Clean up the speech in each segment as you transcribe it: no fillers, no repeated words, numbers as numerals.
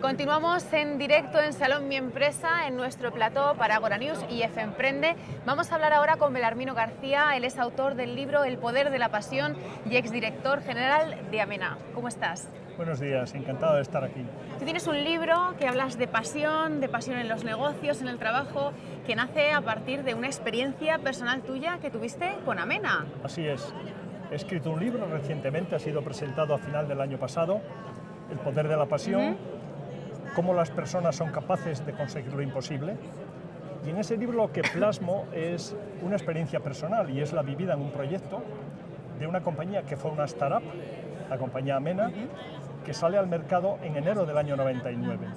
Continuamos en directo en Salón Mi Empresa, en nuestro plató para Agora News y F Emprende. Vamos a hablar ahora con Belarmino García. Él es autor del libro El poder de la pasión y exdirector general de Amena. ¿Cómo estás? Buenos días, encantado de estar aquí. Tú tienes un libro que hablas de pasión en los negocios, en el trabajo, que nace a partir de una experiencia personal tuya que tuviste con Amena. Así es. He escrito un libro recientemente, ha sido presentado a final del año pasado, El poder de la pasión, cómo las personas son capaces de conseguir lo imposible. Y en ese libro lo que plasmo es una experiencia personal y es la vivida en un proyecto de una compañía que fue una startup, la compañía Amena, que sale al mercado en enero del año 99,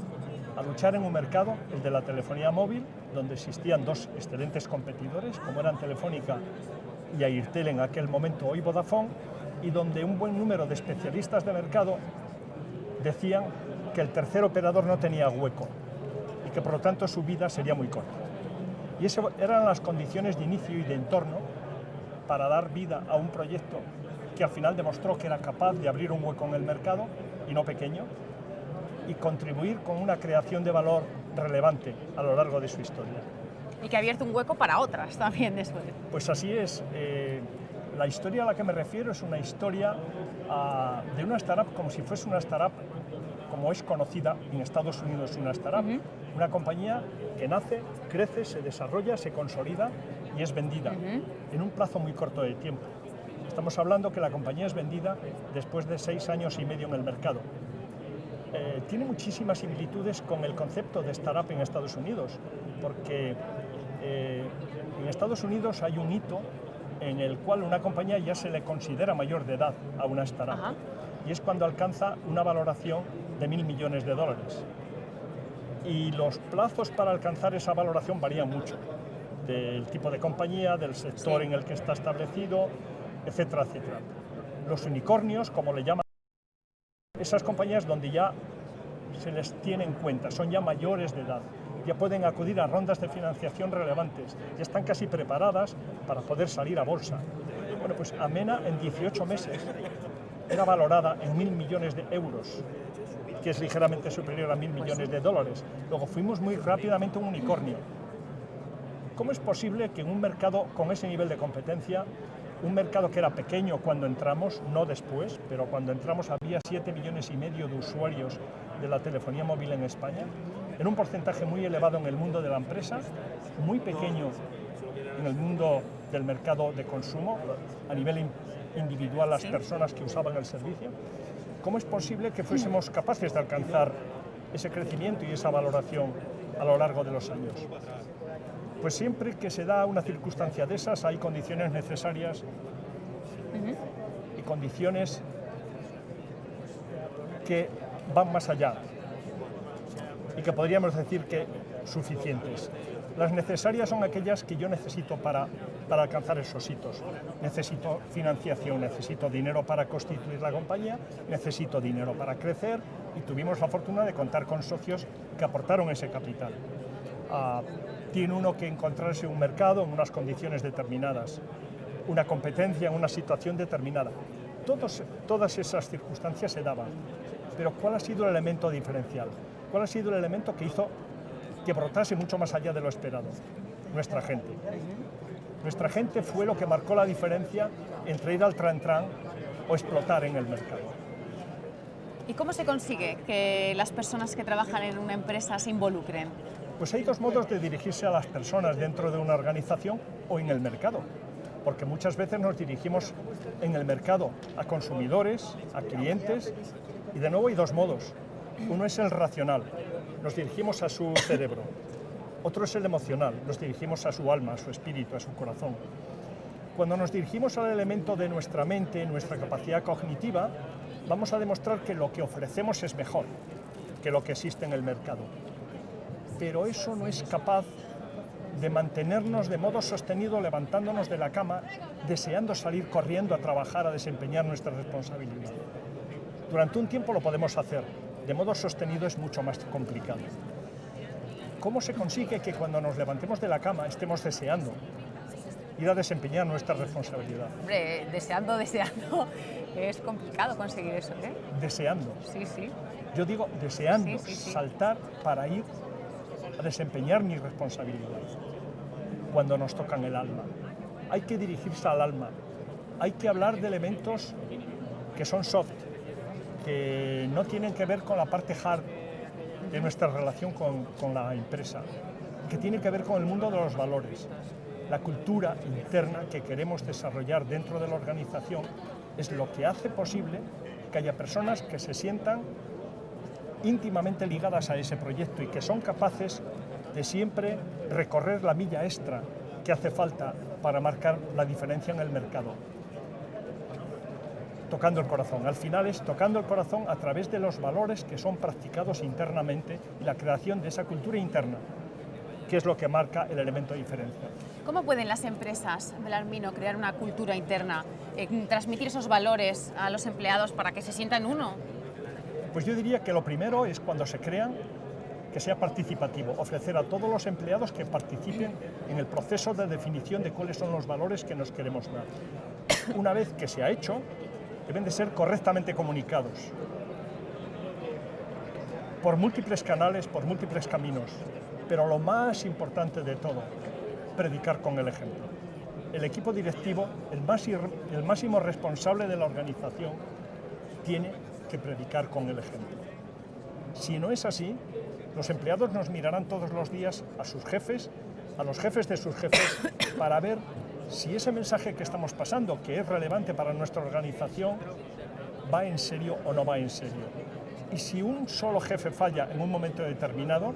a luchar en un mercado, el de la telefonía móvil, donde existían dos excelentes competidores, como eran Telefónica y Airtel en aquel momento, hoy Vodafone, y donde un buen número de especialistas de mercado decían que el tercer operador no tenía hueco y que por lo tanto su vida sería muy corta. Y esas eran las condiciones de inicio y de entorno para dar vida a un proyecto que al final demostró que era capaz de abrir un hueco en el mercado, y no pequeño, y contribuir con una creación de valor relevante a lo largo de su historia. Y que ha abierto un hueco para otras también después. Pues así es. La historia a la que me refiero es una historia de una startup como si fuese una startup, como es conocida en Estados Unidos una startup, una compañía que nace, crece, se desarrolla, se consolida y es vendida en un plazo muy corto de tiempo. Estamos hablando que la compañía es vendida después de 6 años y medio en el mercado. Tiene muchísimas similitudes con el concepto de startup en Estados Unidos, porque en Estados Unidos hay un hito en el cual una compañía ya se le considera mayor de edad a una startup, y es cuando alcanza una valoración de $1.000 millones. Y los plazos para alcanzar esa valoración varían mucho, del tipo de compañía, del sector en el que está establecido, etcétera, etcétera. Los unicornios, como le llaman, esas compañías donde ya se les tiene en cuenta, son ya mayores de edad, ya pueden acudir a rondas de financiación relevantes, ya están casi preparadas para poder salir a bolsa. Bueno, pues Amena en 18 meses era valorada en $1.000 millones, que es ligeramente superior a $1.000 millones. Luego fuimos muy rápidamente un unicornio. ¿Cómo es posible que en un mercado con ese nivel de competencia, un mercado que era pequeño cuando entramos, no después, pero cuando entramos había 7,5 millones de usuarios de la telefonía móvil en España, en un porcentaje muy elevado en el mundo de la empresa, muy pequeño en el mundo del mercado de consumo, a nivel individual las personas que usaban el servicio? ¿Cómo es posible que fuésemos capaces de alcanzar ese crecimiento y esa valoración a lo largo de los años? Pues siempre que se da una circunstancia de esas hay condiciones necesarias y condiciones que van más allá y que podríamos decir que suficientes. Las necesarias son aquellas que yo necesito para alcanzar esos hitos. Necesito financiación, necesito dinero para constituir la compañía, necesito dinero para crecer, y tuvimos la fortuna de contar con socios que aportaron ese capital. Tiene uno que encontrarse un mercado en unas condiciones determinadas, una competencia en una situación determinada. Todas esas circunstancias se daban. Pero ¿cuál ha sido el elemento diferencial? ¿Cuál ha sido el elemento que hizo que brotase mucho más allá de lo esperado? Nuestra gente. Nuestra gente fue lo que marcó la diferencia entre ir al tran-tran o explotar en el mercado. ¿Y cómo se consigue que las personas que trabajan en una empresa se involucren? Pues hay dos modos de dirigirse a las personas dentro de una organización o en el mercado, porque muchas veces nos dirigimos en el mercado a consumidores, a clientes, y de nuevo hay dos modos. Uno es el racional, nos dirigimos a su cerebro. Otro es el emocional, nos dirigimos a su alma, a su espíritu, a su corazón. Cuando nos dirigimos al elemento de nuestra mente, nuestra capacidad cognitiva, vamos a demostrar que lo que ofrecemos es mejor que lo que existe en el mercado. Pero eso no es capaz de mantenernos de modo sostenido levantándonos de la cama, deseando salir corriendo a trabajar, a desempeñar nuestra responsabilidad. Durante un tiempo lo podemos hacer, de modo sostenido es mucho más complicado. ¿Cómo se consigue que cuando nos levantemos de la cama estemos deseando ir a desempeñar nuestra responsabilidad. Hombre, deseando, es complicado conseguir eso, ¿eh? Deseando. Sí, sí. Yo digo deseando Sí. saltar para ir a desempeñar mi responsabilidad. Cuando nos tocan el alma. Hay que dirigirse al alma. Hay que hablar de elementos que son soft, que no tienen que ver con la parte hard de nuestra relación con la empresa, que tiene que ver con el mundo de los valores. La cultura interna que queremos desarrollar dentro de la organización es lo que hace posible que haya personas que se sientan íntimamente ligadas a ese proyecto y que son capaces de siempre recorrer la milla extra que hace falta para marcar la diferencia en el mercado. Tocando el corazón. Al final es tocando el corazón a través de los valores que son practicados internamente y la creación de esa cultura interna, que es lo que marca el elemento de diferencia. ¿Cómo pueden las empresas, Belarmino, crear una cultura interna, transmitir esos valores a los empleados para que se sientan uno? Pues yo diría que lo primero es cuando se crean, que sea participativo, ofrecer a todos los empleados que participen en el proceso de definición de cuáles son los valores que nos queremos dar. Una vez que se ha hecho, deben de ser correctamente comunicados por múltiples canales, por múltiples caminos, pero lo más importante de todo, predicar con el ejemplo. El equipo directivo, el máximo responsable de la organización, tiene que predicar con el ejemplo. Si no es así, los empleados nos mirarán todos los días a sus jefes, a los jefes de sus jefes, para ver si ese mensaje que estamos pasando, que es relevante para nuestra organización, va en serio o no va en serio. Y si un solo jefe falla en un momento determinado,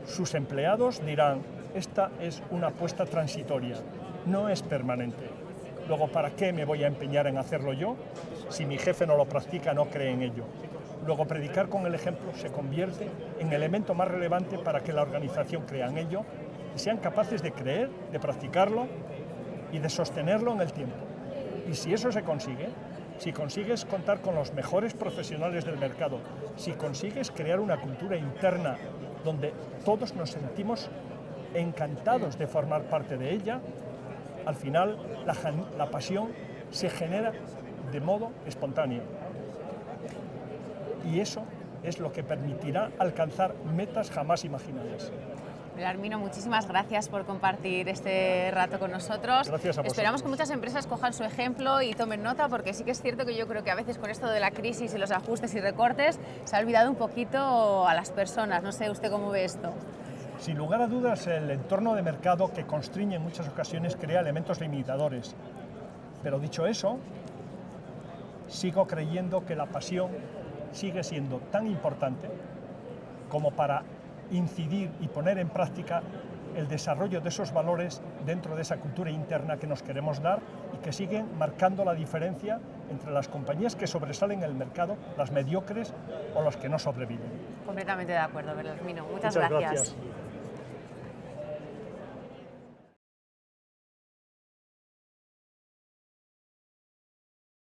sus empleados dirán, esta es una apuesta transitoria, no es permanente. Luego, ¿para qué me voy a empeñar en hacerlo yo? Si mi jefe no lo practica, no cree en ello. Luego, predicar con el ejemplo se convierte en el elemento más relevante para que la organización crea en ello y sean capaces de creer, de practicarlo y de sostenerlo en el tiempo. Y si eso se consigue, si consigues contar con los mejores profesionales del mercado, si consigues crear una cultura interna donde todos nos sentimos encantados de formar parte de ella, al final la pasión se genera de modo espontáneo. Y eso es lo que permitirá alcanzar metas jamás imaginadas. Belarmino, muchísimas gracias por compartir este rato con nosotros. Gracias a vosotros. Esperamos que muchas empresas cojan su ejemplo y tomen nota, porque sí que es cierto que yo creo que a veces con esto de la crisis y los ajustes y recortes se ha olvidado un poquito a las personas. No sé usted cómo ve esto. Sin lugar a dudas, el entorno de mercado que constriñe en muchas ocasiones crea elementos limitadores. Pero dicho eso, sigo creyendo que la pasión sigue siendo tan importante como para incidir y poner en práctica el desarrollo de esos valores dentro de esa cultura interna que nos queremos dar y que siguen marcando la diferencia entre las compañías que sobresalen en el mercado, las mediocres o las que no sobreviven. Completamente de acuerdo, Belarmino. Muchas Muchas gracias. gracias.